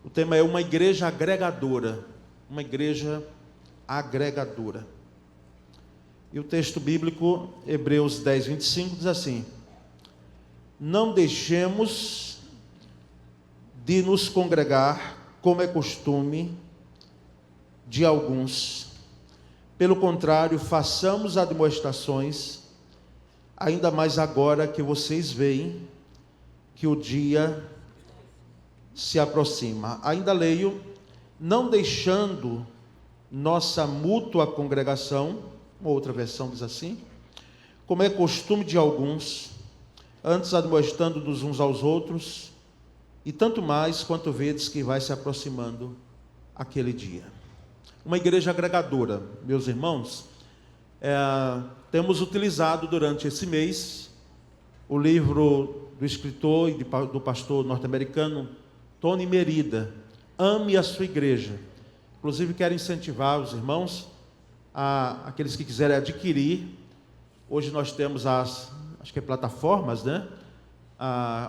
O tema é uma igreja agregadora. Uma igreja agregadora. E o texto bíblico, Hebreus 10, 25, diz assim: não deixemos de nos congregar, como é costume de alguns. Pelo contrário, façamos admoestações, ainda mais agora que vocês veem que o dia se aproxima. Ainda leio: não deixando nossa mútua congregação, uma outra versão diz assim, como é costume de alguns, antes admoestando-nos uns aos outros, e tanto mais quanto vedes que vai se aproximando aquele dia. Uma igreja agregadora, meus irmãos. Temos utilizado durante esse mês o livro do escritor e do pastor norte-americano Tony Merida, Ame a Sua Igreja. Inclusive quero incentivar os irmãos, aqueles que quiserem adquirir. Hoje nós temos acho que plataformas, né?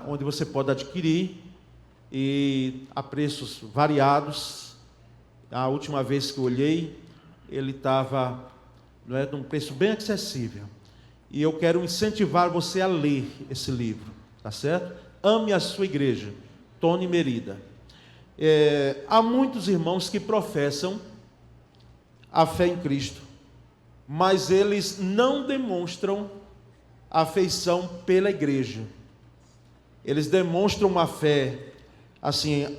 Onde você pode adquirir e a preços variados. A última vez que eu olhei, ele estava num preço bem acessível. E eu quero incentivar você a ler esse livro, tá certo? Ame a Sua Igreja, Tony Merida. Há muitos irmãos que professam a fé em Cristo, mas eles não demonstram afeição pela igreja. Eles demonstram uma fé, assim,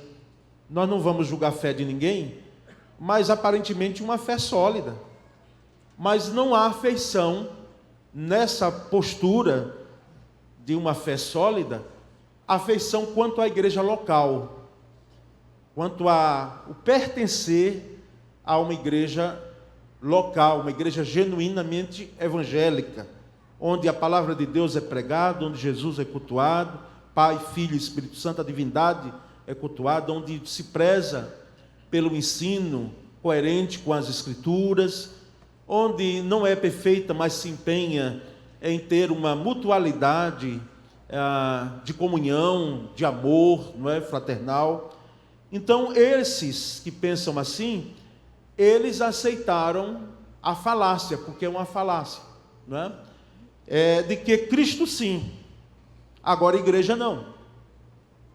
nós não vamos julgar a fé de ninguém, mas aparentemente uma fé sólida. Mas não há afeição nessa postura de uma fé sólida, afeição quanto à igreja local, quanto o pertencer a uma igreja local, uma igreja genuinamente evangélica, onde a palavra de Deus é pregada, onde Jesus é cultuado, Pai, Filho e Espírito Santo, a divindade é cultuada, onde se preza pelo ensino coerente com as Escrituras, onde não é perfeita, mas se empenha em ter uma mutualidade de comunhão, de amor, não é, fraternal. Então, esses que pensam assim, eles aceitaram a falácia, porque é uma falácia, não é? De que Cristo sim, agora igreja não.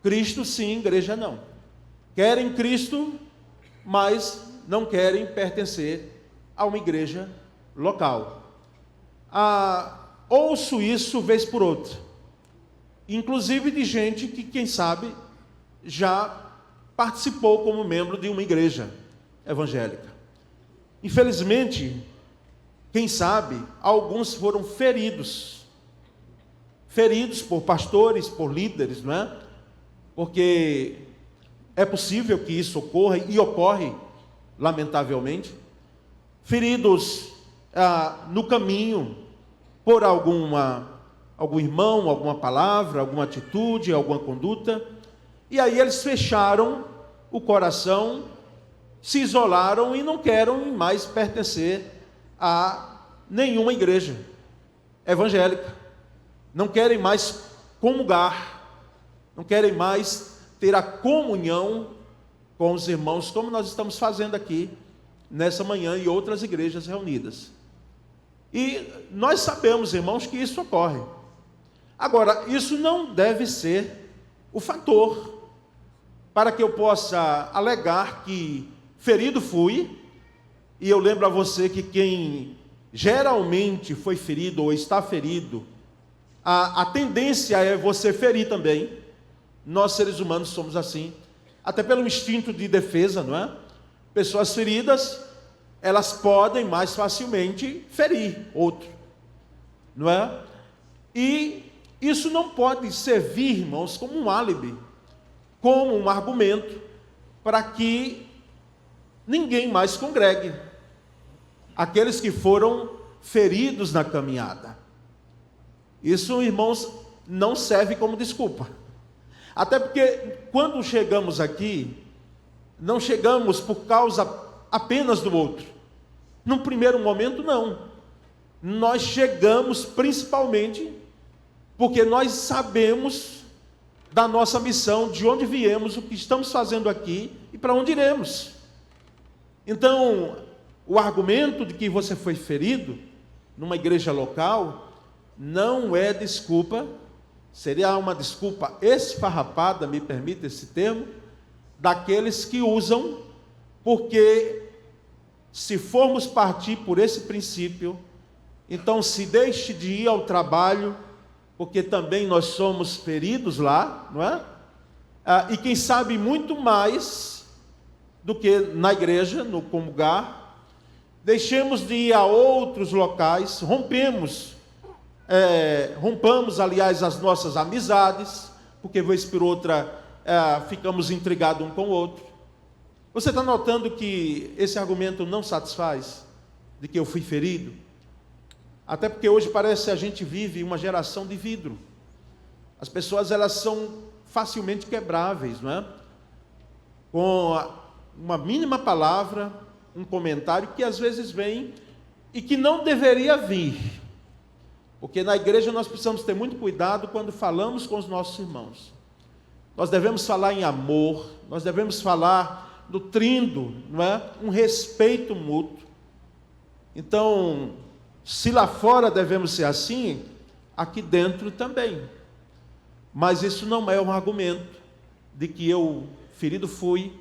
Cristo sim, igreja não. Querem Cristo, mas não querem pertencer a uma igreja local. Ouço isso vez por outra, inclusive de gente que, quem sabe, já participou como membro de uma igreja evangélica. Infelizmente, quem sabe, alguns foram feridos por pastores, por líderes, não é? Porque é possível que isso ocorra, e ocorre, lamentavelmente, feridos no caminho, por algum irmão, alguma palavra, alguma atitude, alguma conduta, e aí eles fecharam o coração, se isolaram e não querem mais pertencer a nenhuma igreja evangélica, não querem mais comungar, não querem mais ter a comunhão com os irmãos, como nós estamos fazendo aqui nessa manhã e outras igrejas reunidas. E nós sabemos, irmãos, que isso ocorre. Agora, isso não deve ser o fator para que eu possa alegar que ferido fui, e eu lembro a você que quem geralmente foi ferido ou está ferido, a tendência é você ferir também. Nós seres humanos somos assim, até pelo instinto de defesa, não é? Pessoas feridas, elas podem mais facilmente ferir outro, não é? E isso não pode servir, irmãos, como um álibi, como um argumento para que ninguém mais congregue aqueles que foram feridos na caminhada. Isso, irmãos, não serve como desculpa. Até porque quando chegamos aqui, não chegamos por causa apenas do outro. Num primeiro momento, não. Nós chegamos principalmente porque nós sabemos da nossa missão, de onde viemos, o que estamos fazendo aqui e para onde iremos. Então, o argumento de que você foi ferido numa igreja local não é desculpa, seria uma desculpa esfarrapada, me permita esse termo, daqueles que usam, porque se formos partir por esse princípio, então se deixe de ir ao trabalho, porque também nós somos feridos lá, não é? E quem sabe muito mais do que na igreja, no comungar. Deixemos de ir a outros locais, rompamos, aliás, as nossas amizades, porque vez por outra ficamos intrigados um com o outro. Você está notando que esse argumento não satisfaz, de que eu fui ferido? Até porque hoje parece que a gente vive uma geração de vidro. As pessoas, elas são facilmente quebráveis, não é? Com uma mínima palavra, um comentário que às vezes vem e que não deveria vir. Porque na igreja nós precisamos ter muito cuidado quando falamos com os nossos irmãos. Nós devemos falar em amor, nós devemos falar nutrindo, não é? Um respeito mútuo. Então, se lá fora devemos ser assim, aqui dentro também. Mas isso não é um argumento de que eu ferido fui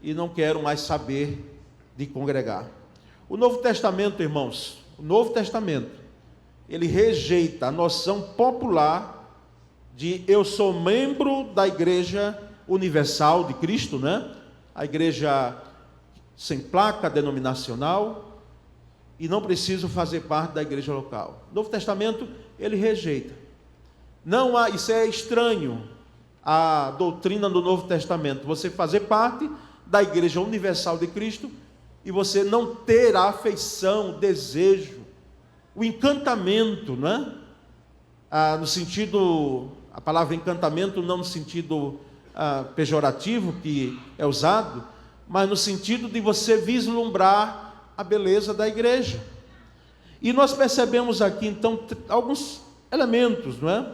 e não quero mais saber de congregar. O Novo Testamento, irmãos, o Novo Testamento, ele rejeita a noção popular de eu sou membro da Igreja Universal de Cristo, né? A igreja sem placa denominacional, e não preciso fazer parte da igreja local. O Novo Testamento, ele rejeita. Não há, isso é estranho à doutrina do Novo Testamento, você fazer parte da Igreja Universal de Cristo e você não ter a afeição, o desejo, o encantamento, né? No sentido, a palavra encantamento não no sentido pejorativo que é usado, mas no sentido de você vislumbrar a beleza da igreja. E nós percebemos aqui, então, alguns elementos, não é?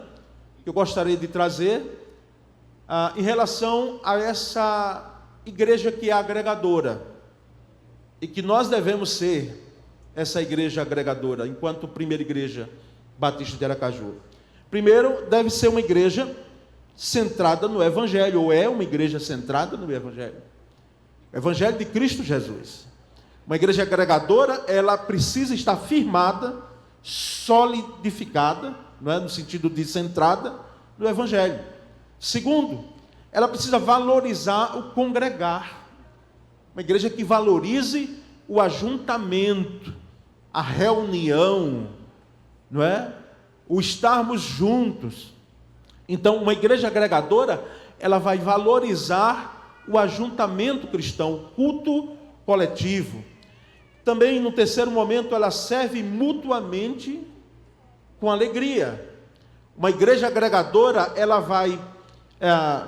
Que eu gostaria de trazer em relação a essa igreja que é agregadora, e que nós devemos ser essa igreja agregadora, enquanto primeira igreja batista de Aracaju. Primeiro, deve ser uma igreja centrada no Evangelho, ou é uma igreja centrada no Evangelho. O Evangelho de Cristo Jesus. Uma igreja agregadora, ela precisa estar firmada, solidificada, não é? No sentido de centrada no Evangelho. Segundo, ela precisa valorizar o congregar. Uma igreja que valorize o ajuntamento, a reunião, não é? O estarmos juntos. Então, uma igreja agregadora, ela vai valorizar o ajuntamento cristão, o culto coletivo. Também, no terceiro momento, ela serve mutuamente com alegria. Uma igreja agregadora, ela vai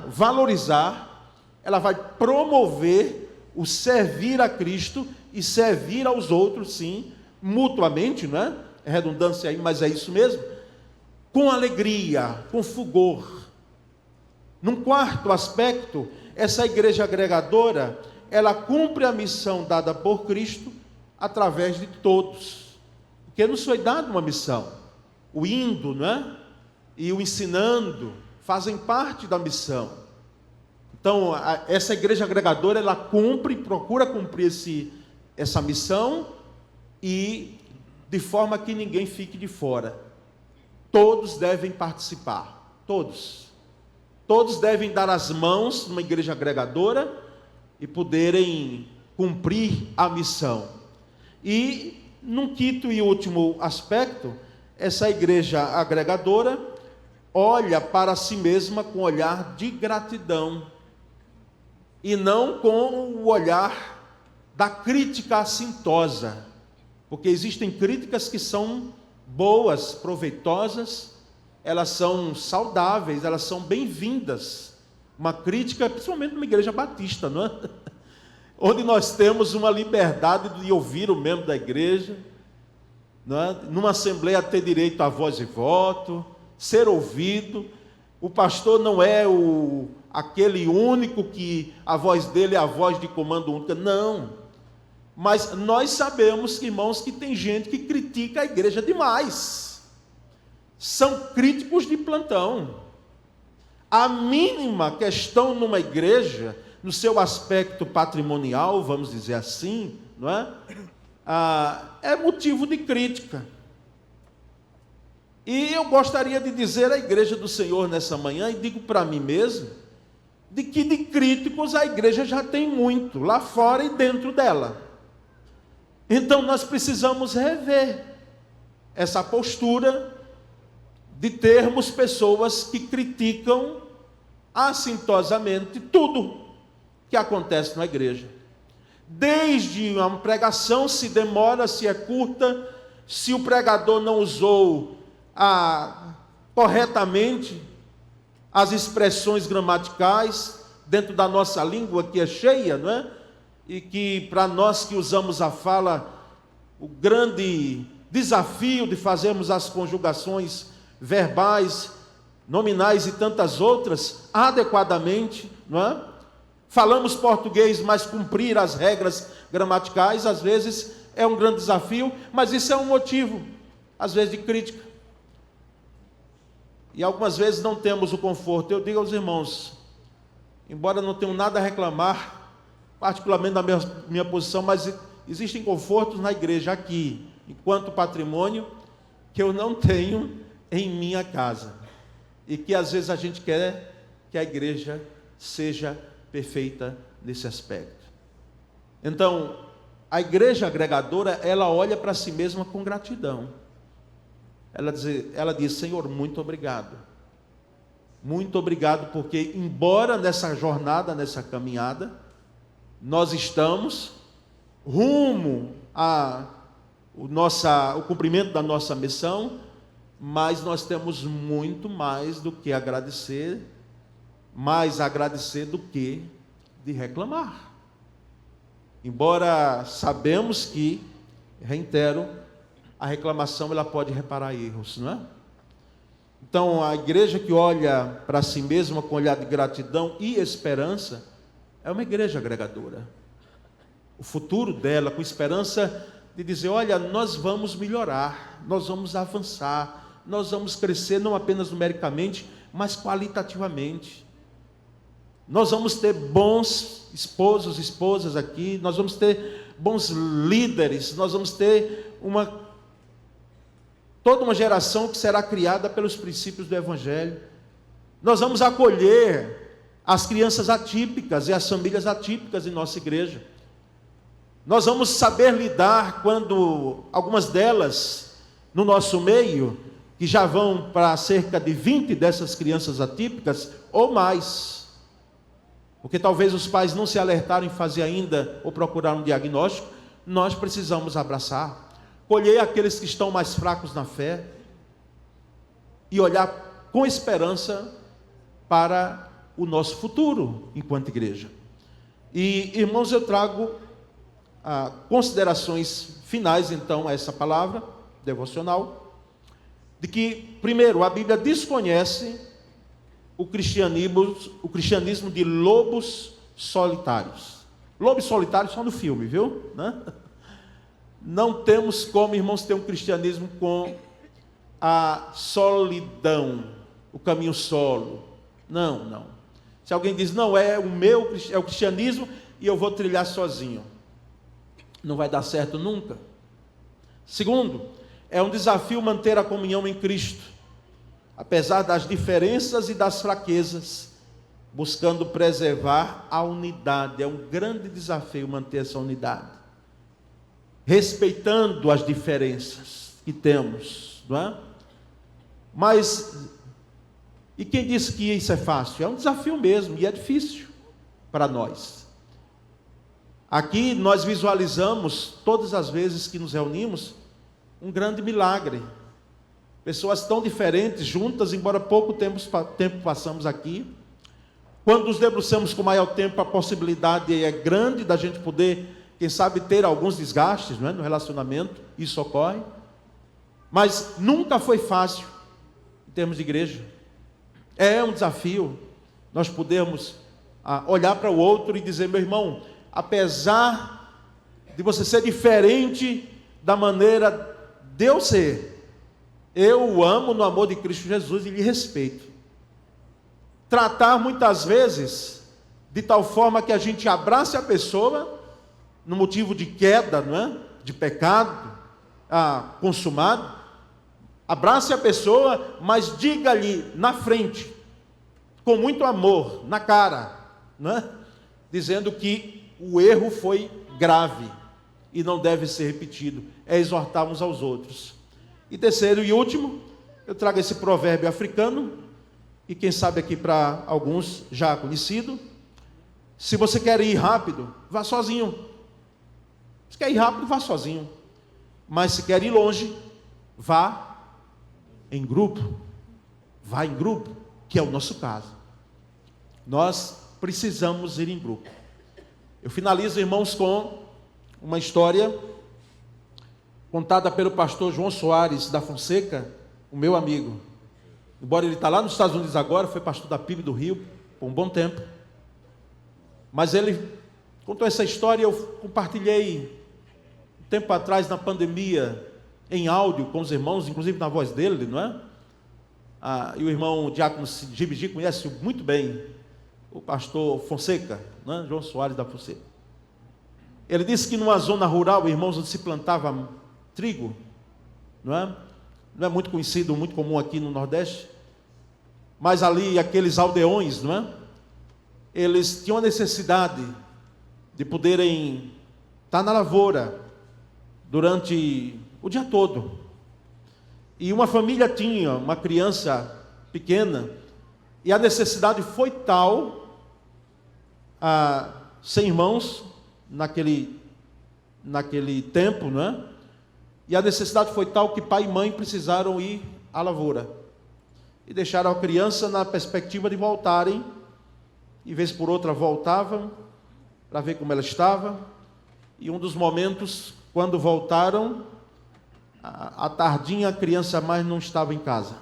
valorizar, ela vai promover o servir a Cristo e servir aos outros, sim, mutuamente, não é? É redundância aí, mas é isso mesmo. Com alegria, com fulgor. Num quarto aspecto, essa igreja agregadora, ela cumpre a missão dada por Cristo através de todos. Porque nos foi dada uma missão. O indo, não é? E o ensinando fazem parte da missão. Então, essa igreja agregadora, ela procura cumprir essa missão, e de forma que ninguém fique de fora. Todos devem participar, todos. Todos devem dar as mãos numa igreja agregadora e poderem cumprir a missão. E, num quinto e último aspecto, essa igreja agregadora olha para si mesma com olhar de gratidão, e não com o olhar da crítica assintosa, porque existem críticas que são boas, proveitosas, elas são saudáveis, elas são bem-vindas. Uma crítica, principalmente numa igreja batista, não é? Onde nós temos uma liberdade de ouvir o membro da igreja, não é? Numa assembleia ter direito a voz e voto, ser ouvido, O pastor não é aquele único que a voz dele é a voz de comando única, não. Mas nós sabemos, irmãos, que tem gente que critica a igreja demais. São críticos de plantão. A mínima questão numa igreja, no seu aspecto patrimonial, vamos dizer assim, não é? É motivo de crítica. E eu gostaria de dizer à igreja do Senhor nessa manhã, e digo para mim mesmo, de que de críticos a igreja já tem muito, lá fora e dentro dela. Então nós precisamos rever essa postura de termos pessoas que criticam assintosamente tudo que acontece na igreja. Desde uma pregação, se demora, se é curta, se o pregador não usou corretamente as expressões gramaticais dentro da nossa língua, que é cheia, não é? E que para nós que usamos a fala, o grande desafio de fazermos as conjugações verbais, nominais e tantas outras adequadamente, não é? Falamos português, mas cumprir as regras gramaticais às vezes é um grande desafio, mas isso é um motivo, às vezes, de crítica. E algumas vezes não temos o conforto. Eu digo aos irmãos, embora não tenham nada a reclamar, particularmente da minha posição, mas existem confortos na igreja aqui, enquanto patrimônio, que eu não tenho em minha casa. E que às vezes a gente quer que a igreja seja perfeita nesse aspecto. Então, a igreja agregadora, ela olha para si mesma com gratidão. Ela diz, Senhor, muito obrigado. Muito obrigado, porque embora nessa jornada, nessa caminhada, nós estamos rumo o cumprimento da nossa missão, mas nós temos muito mais do que agradecer, mais agradecer do que de reclamar. Embora sabemos que, reitero, a reclamação ela pode reparar erros, não é? Então, a igreja que olha para si mesma com olhar de gratidão e esperança, é uma igreja agregadora. O futuro dela, com esperança de dizer, olha, nós vamos melhorar, nós vamos avançar, nós vamos crescer não apenas numericamente, mas qualitativamente. Nós vamos ter bons esposos, esposas aqui, nós vamos ter bons líderes, nós vamos ter toda uma geração que será criada pelos princípios do Evangelho. Nós vamos acolher as crianças atípicas e as famílias atípicas em nossa igreja. Nós vamos saber lidar quando algumas delas, no nosso meio, que já vão para cerca de 20 dessas crianças atípicas, ou mais, porque talvez os pais não se alertaram em fazer ainda, ou procurar um diagnóstico, nós precisamos abraçar, colher aqueles que estão mais fracos na fé, e olhar com esperança para o nosso futuro, enquanto igreja. E, irmãos, eu trago considerações finais, então, a essa palavra devocional, de que, primeiro, a Bíblia desconhece o cristianismo de lobos solitários. Lobos solitários só no filme, viu? Não temos como, irmãos, ter um cristianismo com a solidão, o caminho solo. Não. Se alguém diz, não, é o cristianismo e eu vou trilhar sozinho, não vai dar certo nunca. Segundo, é um desafio manter a comunhão em Cristo, apesar das diferenças e das fraquezas, buscando preservar a unidade. É um grande desafio manter essa unidade, respeitando as diferenças que temos, não é? Mas, e quem disse que isso é fácil? É um desafio mesmo, e é difícil para nós. Aqui nós visualizamos, todas as vezes que nos reunimos, um grande milagre. Pessoas tão diferentes, juntas, embora pouco tempo passamos aqui. Quando nos debruçamos com maior tempo, a possibilidade é grande da gente poder, quem sabe, ter alguns desgastes, não é? No relacionamento, isso ocorre. Mas nunca foi fácil, em termos de igreja. É um desafio nós podermos olhar para o outro e dizer: meu irmão, apesar de você ser diferente da maneira de eu ser, eu o amo no amor de Cristo Jesus e lhe respeito. Tratar muitas vezes de tal forma que a gente abrace a pessoa no motivo de queda, não é? De pecado consumado. Abrace a pessoa, mas diga-lhe na frente, com muito amor, na cara, não é? Dizendo que o erro foi grave e não deve ser repetido. É exortar uns aos outros. E terceiro e último, eu trago esse provérbio africano, e quem sabe aqui para alguns já conhecido: se você quer ir rápido, vá sozinho. Se quer ir rápido, vá sozinho. Mas se quer ir longe, vá em grupo. Vá em grupo, que é o nosso caso. Nós precisamos ir em grupo. Eu finalizo, irmãos, com uma história contada pelo pastor João Soares da Fonseca, o meu amigo. Embora ele está lá nos Estados Unidos agora, foi pastor da PIB do Rio por um bom tempo. Mas ele contou essa história, eu compartilhei um tempo atrás na pandemia, em áudio com os irmãos, inclusive na voz dele, não é? E o irmão Diácono Gibigi conhece muito bem o pastor Fonseca, não é? João Soares da Fonseca. Ele disse que numa zona rural, irmãos, onde se plantava trigo, não é muito conhecido, muito comum aqui no Nordeste, mas ali aqueles aldeões, não é? Eles tinham a necessidade de poderem estar na lavoura durante o dia todo. E uma família tinha uma criança pequena, e a necessidade foi tal, sem irmãos, naquele tempo, não é? E a necessidade foi tal que pai e mãe precisaram ir à lavoura. E deixaram a criança na perspectiva de voltarem, e vez por outra voltavam, para ver como ela estava. E um dos momentos, quando voltaram, à tardinha a criança mais não estava em casa.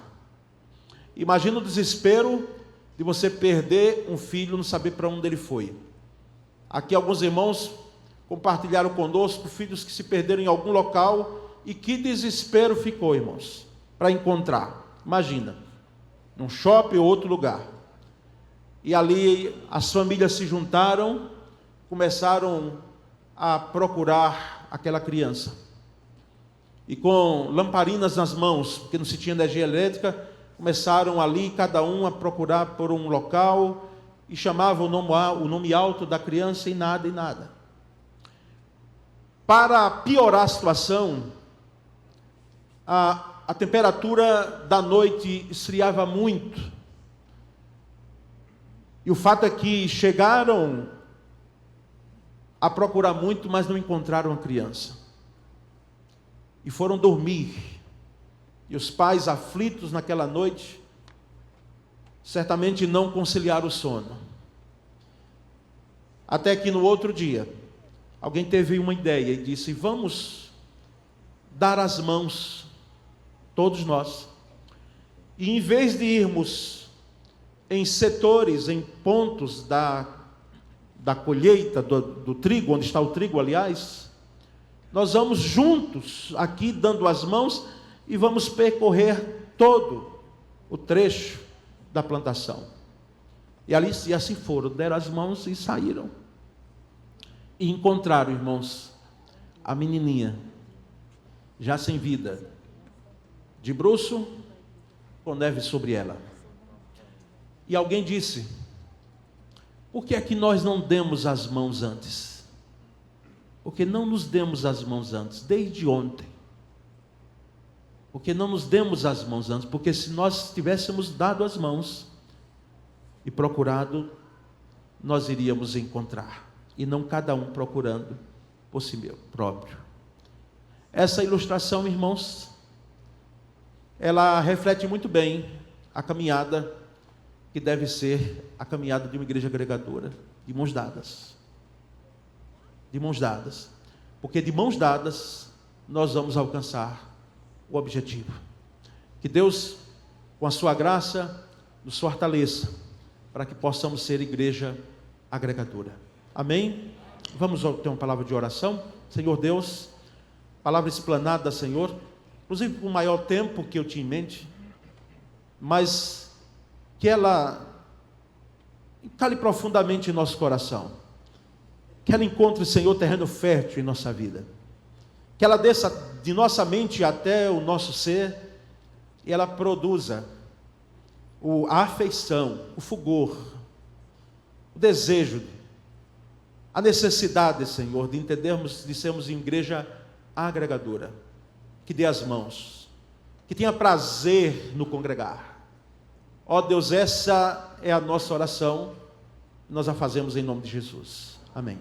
Imagina o desespero de você perder um filho, não saber para onde ele foi. Aqui alguns irmãos compartilharam conosco filhos que se perderam em algum local, e que desespero ficou, irmãos, para encontrar. Imagina, num shopping ou outro lugar. E ali as famílias se juntaram, começaram a procurar aquela criança. E com lamparinas nas mãos, porque não se tinha energia elétrica, começaram ali, cada um a procurar por um local, e chamavam o nome alto da criança, e nada. Para piorar a situação, a temperatura da noite esfriava muito. E o fato é que chegaram a procurar muito, mas não encontraram a criança. E foram dormir. E os pais, aflitos naquela noite, certamente não conciliaram o sono. Até que no outro dia, alguém teve uma ideia e disse: vamos dar as mãos, todos nós, e em vez de irmos em setores, em pontos da colheita do trigo, onde está o trigo, aliás, nós vamos juntos aqui dando as mãos e vamos percorrer todo o trecho da plantação. E assim foram, deram as mãos e saíram. E encontraram, irmãos, a menininha, já sem vida, de bruço, com neve sobre ela. E alguém disse: por que é que nós não demos as mãos antes? Porque não nos demos as mãos antes, desde ontem. Porque não nos demos as mãos antes, porque se nós tivéssemos dado as mãos e procurado, nós iríamos encontrar, e não cada um procurando por si próprio. Essa ilustração, irmãos, ela reflete muito bem a caminhada que deve ser a caminhada de uma igreja agregadora, de mãos dadas. De mãos dadas. Porque de mãos dadas nós vamos alcançar o objetivo. Que Deus, com a sua graça, nos fortaleça, para que possamos ser igreja agregadora. Amém? Vamos ter uma palavra de oração. Senhor Deus, palavra explanada, Senhor, inclusive com o maior tempo que eu tinha em mente, mas que ela cale profundamente em nosso coração, que ela encontre, Senhor, terreno fértil em nossa vida, que ela desça de nossa mente até o nosso ser, e ela produza a afeição, o fulgor, o desejo, a necessidade, Senhor, de entendermos, de sermos igreja agregadora, que dê as mãos, que tenha prazer no congregar. Ó Deus, essa é a nossa oração, nós a fazemos em nome de Jesus. Amém.